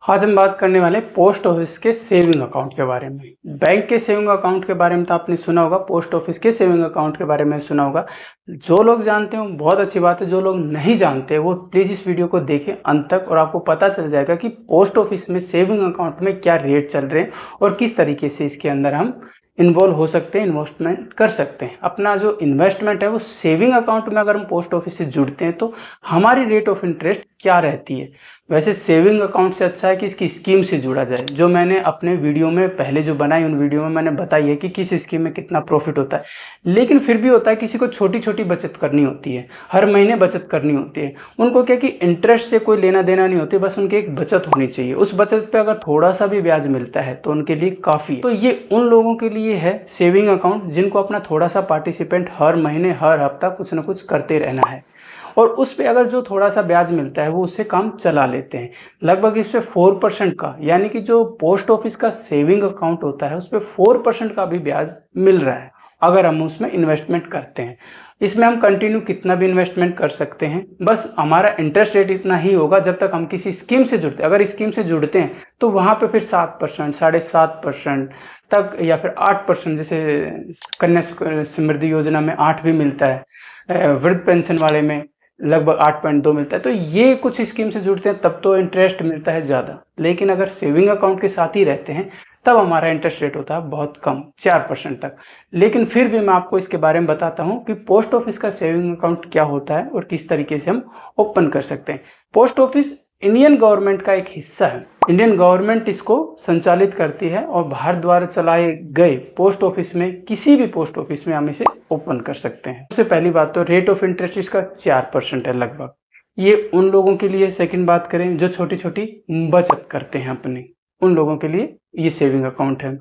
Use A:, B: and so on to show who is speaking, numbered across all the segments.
A: आज हम बात करने वाले पोस्ट ऑफिस के सेविंग अकाउंट के बारे में। बैंक के सेविंग अकाउंट के बारे में तो आपने सुना होगा, पोस्ट ऑफिस के सेविंग अकाउंट के बारे में सुना होगा। जो लोग जानते हो बहुत अच्छी बात है, जो लोग नहीं जानते वो प्लीज़ इस वीडियो को देखें अंत तक और आपको पता चल जाएगा कि पोस्ट ऑफिस में सेविंग अकाउंट में क्या रेट चल रहे हैं और किस तरीके से इसके अंदर हम इन्वॉल्व हो सकते हैं, इन्वेस्टमेंट कर सकते हैं। अपना जो इन्वेस्टमेंट है वो सेविंग अकाउंट में अगर हम पोस्ट ऑफिस से जुड़ते हैं तो हमारी रेट ऑफ इंटरेस्ट क्या रहती है। वैसे सेविंग अकाउंट से अच्छा है कि इसकी स्कीम से जुड़ा जाए, जो मैंने अपने वीडियो में पहले जो बनाई उन वीडियो में मैंने बताई है कि किस स्कीम में कितना प्रॉफिट होता है। लेकिन फिर भी होता है किसी को छोटी छोटी बचत करनी होती है, हर महीने बचत करनी होती है। उनको क्या कि इंटरेस्ट से कोई लेना देना नहीं होती, बस उनकी एक बचत होनी चाहिए। उस बचत पे अगर थोड़ा सा भी ब्याज मिलता है तो उनके लिए काफ़ी। तो ये उन लोगों के लिए है सेविंग अकाउंट जिनको अपना थोड़ा सा पार्टिसिपेंट हर महीने हर हफ्ता कुछ ना कुछ करते रहना है और उस पे अगर जो थोड़ा सा ब्याज मिलता है वो उससे काम चला लेते हैं। लगभग इस पे 4% का, यानी कि जो पोस्ट ऑफिस का सेविंग अकाउंट होता है उस पे 4% का भी ब्याज मिल रहा है अगर हम उसमें इन्वेस्टमेंट करते हैं। इसमें हम कंटिन्यू कितना भी इन्वेस्टमेंट कर सकते हैं, बस हमारा इंटरेस्ट रेट इतना ही होगा जब तक हम किसी स्कीम से जुड़ते हैं। अगर स्कीम से जुड़ते हैं तो वहाँ पे फिर 7%, 7.5% तक या फिर 8%, जैसे कन्या समृद्धि योजना में 8 भी मिलता है, वृद्ध पेंशन वाले में लगभग 8.2 मिलता है। तो ये कुछ स्कीम से जुड़ते हैं तब तो इंटरेस्ट मिलता है ज़्यादा, लेकिन अगर सेविंग अकाउंट के साथ ही रहते हैं तब हमारा इंटरेस्ट रेट होता है बहुत कम, 4% तक। लेकिन फिर भी मैं आपको इसके बारे में बताता हूँ कि पोस्ट ऑफिस का सेविंग अकाउंट क्या होता है और किस तरीके से हम ओपन कर सकते हैं। पोस्ट ऑफिस इंडियन गवर्नमेंट का एक हिस्सा है। इंडियन गवर्नमेंट इसको संचालित करती है और भारत द्वारा चलाए गए पोस्ट ऑफिस में, किसी भी पोस्ट ऑफिस में हम इसे ओपन कर सकते हैं। सबसे पहली बात तो रेट ऑफ इंटरेस्ट इसका 4% है लगभग। ये उन लोगों के लिए, सेकंड बात करें जो छोटी छोटी बचत करते हैं अपनी, उन लोगों के लिए ये सेविंग अकाउंट है।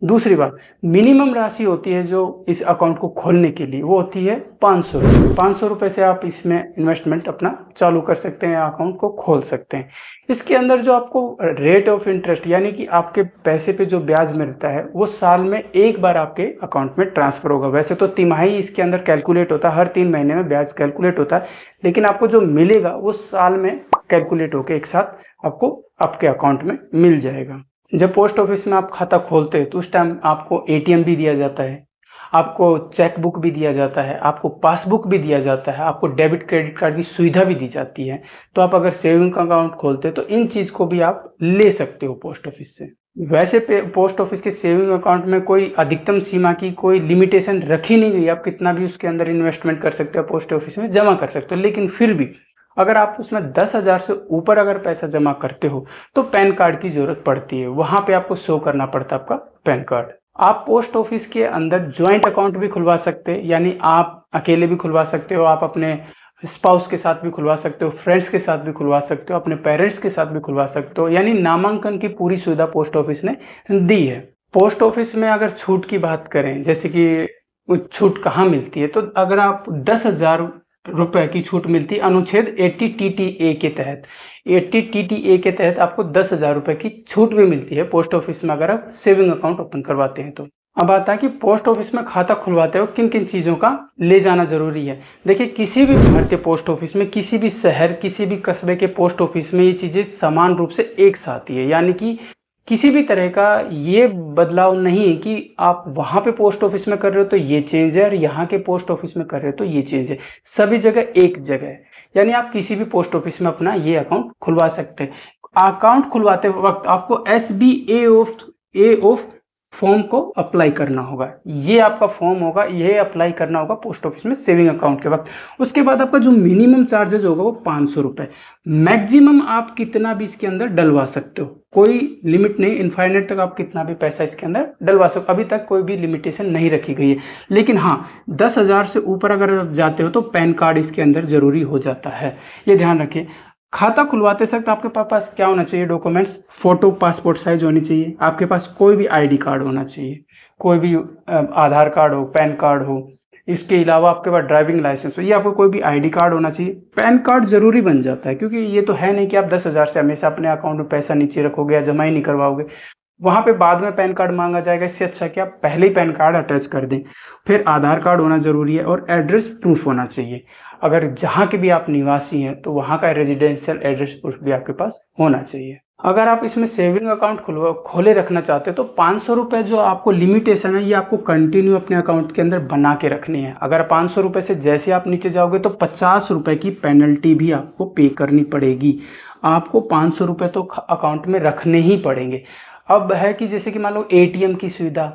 A: दूसरी बात, मिनिमम राशि होती है जो इस अकाउंट को खोलने के लिए, वो होती है 500 रुपये। 500 रुपये से आप इसमें इन्वेस्टमेंट अपना चालू कर सकते हैं, अकाउंट को खोल सकते हैं। इसके अंदर जो आपको रेट ऑफ इंटरेस्ट, यानी कि आपके पैसे पे जो ब्याज मिलता है वो साल में एक बार आपके अकाउंट में ट्रांसफर होगा। वैसे तो तिमाही इसके अंदर कैलकुलेट होता है, हर 3 महीने में ब्याज कैलकुलेट होता है, लेकिन आपको जो मिलेगा वो साल में कैलकुलेट होकर एक साथ आपको आपके अकाउंट में मिल जाएगा। जब पोस्ट ऑफिस में आप खाता खोलते हैं तो उस टाइम आपको एटीएम भी दिया जाता है, आपको चेक बुक भी दिया जाता है, आपको पासबुक भी दिया जाता है, आपको डेबिट क्रेडिट कार्ड की सुविधा भी दी जाती है। तो आप अगर सेविंग अकाउंट खोलते हैं तो इन चीज़ को भी आप ले सकते हो पोस्ट ऑफिस से। वैसे पोस्ट ऑफिस के सेविंग अकाउंट में कोई अधिकतम सीमा की कोई लिमिटेशन रखी नहीं गई, आप कितना भी उसके अंदर इन्वेस्टमेंट कर सकते हो, पोस्ट ऑफिस में जमा कर सकते हो। लेकिन फिर भी अगर आप उसमें 10,000 से ऊपर अगर पैसा जमा करते हो तो पैन कार्ड की जरूरत पड़ती है, वहां पे आपको शो करना पड़ता है आपका पैन कार्ड। आप पोस्ट ऑफिस के अंदर ज्वाइंट अकाउंट भी खुलवा सकते हैं, यानी आप अकेले भी खुलवा सकते हो, आप अपने स्पाउस के साथ भी खुलवा सकते हो, फ्रेंड्स के साथ भी खुलवा सकते हो, अपने पेरेंट्स के साथ भी खुलवा सकते हो, यानी नामांकन की पूरी सुविधा पोस्ट ऑफिस ने दी है। पोस्ट ऑफिस में अगर छूट की बात करें, जैसे कि छूट कहाँ मिलती है, तो अगर आप 10,000 रुपए की छूट मिलती है अनुच्छेद 80 TTA के तहत। 80 TTA के तहत आपको 10,000 रुपए की छूट भी मिलती है पोस्ट ऑफिस में अगर आप सेविंग अकाउंट ओपन करवाते हैं तो। अब आता है कि पोस्ट ऑफिस में खाता खुलवाते हो किन किन चीज़ों का ले जाना जरूरी है। देखिए, किसी भी भारतीय पोस्ट ऑफिस में, किसी भी शहर, किसी भी कस्बे के पोस्ट ऑफिस में ये चीज़ें समान रूप से एक साथ ही है, यानी कि किसी भी तरह का ये बदलाव नहीं है कि आप वहाँ पे पोस्ट ऑफिस में कर रहे हो तो ये चेंज है और यहाँ के पोस्ट ऑफिस में कर रहे हो तो ये चेंज है। सभी जगह एक जगह है, यानी आप किसी भी पोस्ट ऑफिस में अपना ये अकाउंट खुलवा सकते हैं। अकाउंट खुलवाते वक्त आपको SBA ऑफ फॉर्म को अप्लाई करना होगा। ये आपका फॉर्म होगा, ये अप्लाई करना होगा पोस्ट ऑफिस में सेविंग अकाउंट के वक्त। उसके बाद आपका जो मिनिमम चार्जेज होगा वो 500 रुपये। मैक्सिमम आप कितना भी इसके अंदर डलवा सकते हो, कोई लिमिट नहीं, इनफाइनाइट तक आप कितना भी पैसा इसके अंदर डलवा सकते हो। अभी तक कोई भी लिमिटेशन नहीं रखी गई है। लेकिन हाँ, 10,000 से ऊपर अगर आप जाते हो तो पैन कार्ड इसके अंदर जरूरी हो जाता है, ये ध्यान रखिए। खाता खुलवाते वक्त आपके पास क्या होना चाहिए डॉक्यूमेंट्स? फोटो पासपोर्ट साइज होनी चाहिए, आपके पास कोई भी आईडी कार्ड होना चाहिए, कोई भी आधार कार्ड हो, पैन कार्ड हो, इसके अलावा आपके पास ड्राइविंग लाइसेंस हो, ये आपको कोई भी आईडी कार्ड होना चाहिए। पैन कार्ड जरूरी बन जाता है, क्योंकि ये तो है नहीं कि आप 10,000 से हमेशा अपने अकाउंट में पैसा नीचे रखोगे या जमा ही नहीं करवाओगे, वहाँ पे बाद में पैन कार्ड मांगा जाएगा। इससे अच्छा कि आप पहले ही पैन कार्ड अटैच कर दें। फिर आधार कार्ड होना जरूरी है और एड्रेस प्रूफ होना चाहिए। अगर जहाँ के भी आप निवासी हैं तो वहाँ का रेजिडेंशियल एड्रेस प्रूफ भी आपके पास होना चाहिए। अगर आप इसमें सेविंग अकाउंट खोले रखना चाहते हो तो 500 रुपये जो आपको लिमिटेशन है ये आपको कंटिन्यू अपने अकाउंट के अंदर बना के रखनी है। अगर 500 रुपये से जैसे आप नीचे जाओगे तो 50 रुपये की पेनल्टी भी आपको पे करनी पड़ेगी। आपको 500 रुपये तो अकाउंट में रखने ही पड़ेंगे। अब है कि जैसे कि मान लो एटीएम की सुविधा,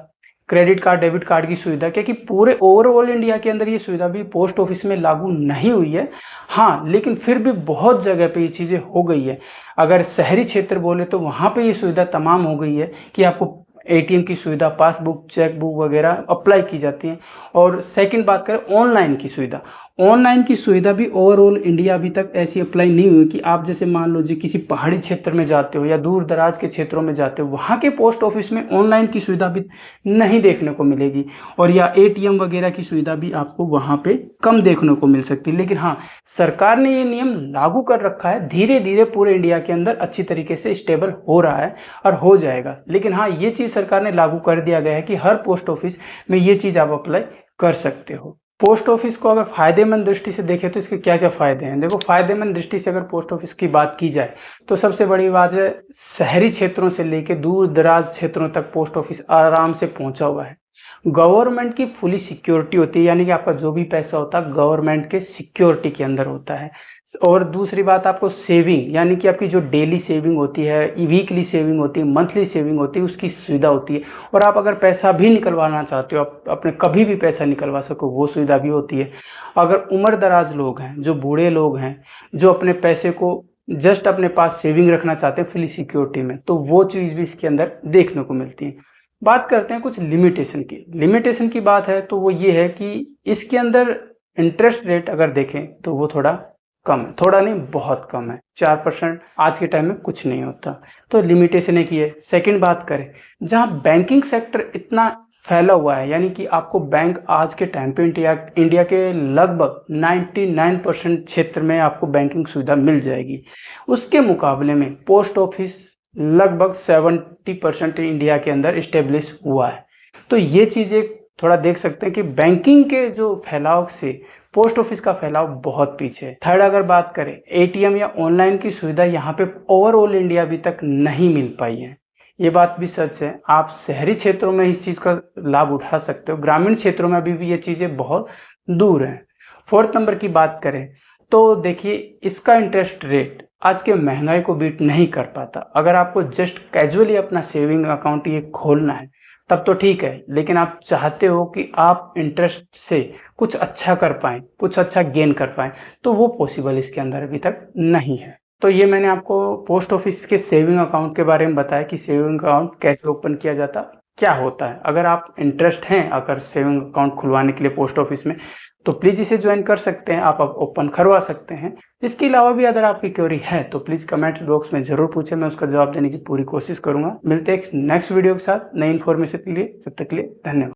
A: क्रेडिट कार्ड, डेबिट कार्ड की सुविधा, क्योंकि पूरे ओवरऑल इंडिया के अंदर ये सुविधा भी पोस्ट ऑफिस में लागू नहीं हुई है। हाँ, लेकिन फिर भी बहुत जगह पे ये चीज़ें हो गई है। अगर शहरी क्षेत्र बोले तो वहाँ पे ये सुविधा तमाम हो गई है कि आपको एटीएम की सुविधा, पासबुक, चेकबुक वगैरह अप्लाई की जाती है। और सेकंड बात करें ऑनलाइन की सुविधा, ऑनलाइन की सुविधा भी ओवरऑल इंडिया अभी तक ऐसी अप्लाई नहीं हुई कि आप जैसे मान लो जी किसी पहाड़ी क्षेत्र में जाते हो या दूर दराज के क्षेत्रों में जाते हो, वहाँ के पोस्ट ऑफिस में ऑनलाइन की सुविधा भी नहीं देखने को मिलेगी। और या एटीएम वगैरह की सुविधा भी आपको वहाँ पे कम देखने को मिल सकती है। लेकिन हाँ, सरकार ने ये नियम लागू कर रखा है, धीरे धीरे पूरे इंडिया के अंदर अच्छी तरीके से स्टेबल हो रहा है और हो जाएगा। लेकिन हाँ, ये चीज़ सरकार ने लागू कर दिया गया है कि हर पोस्ट ऑफिस में ये चीज़ आप अप्लाई कर सकते हो। पोस्ट ऑफिस को अगर फायदेमंद दृष्टि से देखें तो इसके क्या क्या फायदे हैं। देखो, फायदेमंद दृष्टि से अगर पोस्ट ऑफिस की बात की जाए तो सबसे बड़ी बात है, शहरी क्षेत्रों से लेकर दूर दराज क्षेत्रों तक पोस्ट ऑफिस आराम से पहुंचा हुआ है। गवर्नमेंट की फुली सिक्योरिटी होती है, यानी कि आपका जो भी पैसा होता है गवर्नमेंट के सिक्योरिटी के अंदर होता है। और दूसरी बात, आपको सेविंग, यानी कि आपकी जो डेली सेविंग होती है, वीकली सेविंग होती है, मंथली सेविंग होती है, उसकी सुविधा होती है। और आप अगर पैसा भी निकलवाना चाहते हो, आप अपने कभी भी पैसा निकलवा सको, वो सुविधा भी होती है। अगर उम्र दराज लोग हैं, जो बूढ़े लोग हैं, जो अपने पैसे को जस्ट अपने पास सेविंग रखना चाहते हैं फुली सिक्योरिटी में, तो वो चीज़ भी इसके अंदर देखने को मिलती है। बात करते हैं कुछ लिमिटेशन की। लिमिटेशन की बात है तो वो ये है कि इसके अंदर इंटरेस्ट रेट अगर देखें तो वो थोड़ा कम है, थोड़ा नहीं बहुत कम है। 4% आज के टाइम में कुछ नहीं होता, तो लिमिटेशन एक ही है। सेकंड बात करें, जहाँ बैंकिंग सेक्टर इतना फैला हुआ है, यानी कि आपको बैंक आज के टाइम पे इंडिया के लगभग 99% क्षेत्र में आपको बैंकिंग सुविधा मिल जाएगी। उसके मुकाबले में पोस्ट ऑफिस लगभग 70% इंडिया के अंदर स्टेब्लिश हुआ है। तो ये चीज़ें थोड़ा देख सकते हैं कि बैंकिंग के जो फैलाव से पोस्ट ऑफिस का फैलाव बहुत पीछे है। थर्ड, अगर बात करें, एटीएम या ऑनलाइन की सुविधा यहाँ पे ओवरऑल इंडिया अभी तक नहीं मिल पाई है। ये बात भी सच है। आप शहरी क्षेत्रों में इस चीज़ का लाभ उठा सकते हो, ग्रामीण क्षेत्रों में अभी भी ये चीज़ें बहुत दूर हैं। फोर्थ नंबर की बात करें तो देखिए, इसका इंटरेस्ट रेट आज के महंगाई को बीट नहीं कर पाता। अगर आपको जस्ट कैजुअली अपना सेविंग अकाउंट ये खोलना है तब तो ठीक है, लेकिन आप चाहते हो कि आप इंटरेस्ट से कुछ अच्छा कर पाएं, कुछ अच्छा गेन कर पाएं, तो वो पॉसिबल इसके अंदर अभी तक नहीं है। तो ये मैंने आपको पोस्ट ऑफिस के सेविंग अकाउंट के बारे में बताया कि सेविंग अकाउंट कैसे ओपन किया जाता, क्या होता है। अगर आप इंटरेस्ट हैं अगर सेविंग अकाउंट खुलवाने के लिए पोस्ट ऑफिस में, तो प्लीज़ इसे ज्वाइन कर सकते हैं, आप ओपन करवा सकते हैं। इसके अलावा भी अगर आपकी क्वेरी है तो प्लीज़ कमेंट बॉक्स में ज़रूर पूछें, मैं उसका जवाब देने की पूरी कोशिश करूंगा। मिलते हैं नेक्स्ट वीडियो के साथ नई इन्फॉर्मेशन के लिए, जब तक के लिए धन्यवाद।